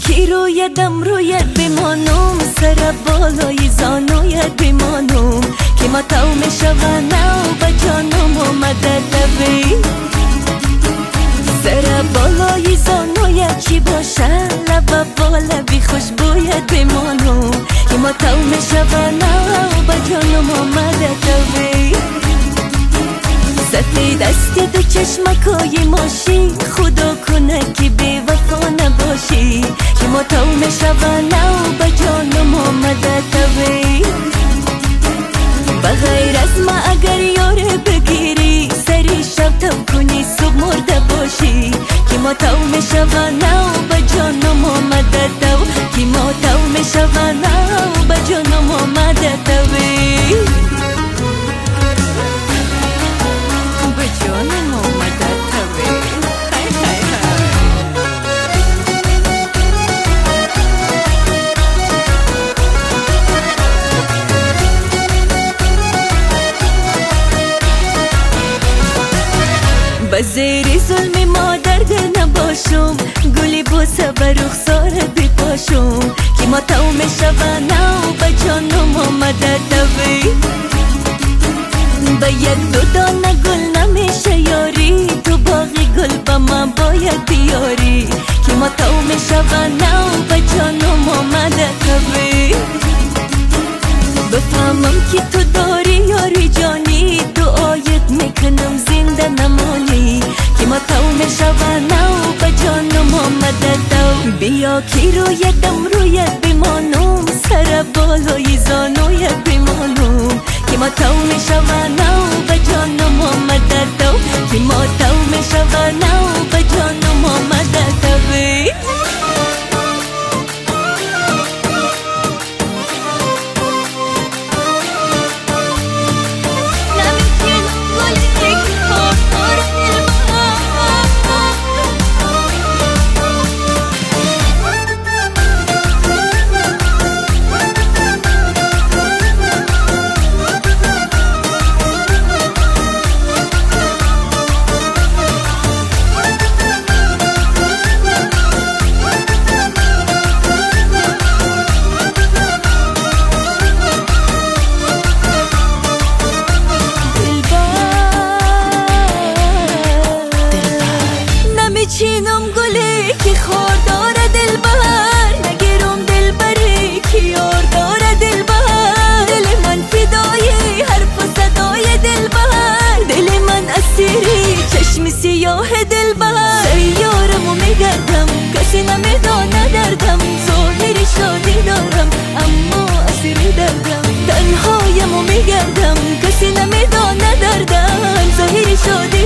کی رویدم رویت بمانم، سر بالای زانویت بمانم که ما تو میشونم و جانم اومده دوی. سر بالای زانویت چی باشه، لب بالا بی خوشبویت بمانم که ما تو میشونم و جانم اومده دوی. سفید است دو چشمکای ماشی، خدا کنه که بی وفا نباشی که ما تو میشونم و جانم آمده توی. بغیر از ما اگر یار بگیری، سری شب تو کنی صبح مرده باشی که ما تو میشونم و جانم آمده تو که ما تو میشونم و جانم آمده توی. به زیر ظلم مادر دل نباشم، گلی بوسه بر رخسارت بپاشم که ما تو میشونم و جانم آمده دوی. به یک دو دانه گل نمیشه یاری، تو باغی گل با من باید بیاری که ما تو میشونم و جانم آمده دوی. بفهمم که تو داری یاری جانی، دعایت میکنم زنده نمانی که ما تو میشونم و جانم آمده تو. بیا که رویدم رویت بمانم، سر بالای زانویت بمانم که ما تو میشونم و جانم آمده تو که ما تو میشونم و جانم آمده تو. چینم گلی که خور داره دل بر، نگیرم دل بری که یار داره دل بر. دل من فدای حرف و صدای دل بر، دل من اسیری چشم سیاه دل بر. سیارمو میگردم کسی نمیدانه دردم، ظاهر شادی دارم اما اسیر دردم. تنهایمو میگردم کسی نمیدانه دردم، ظاهر شادی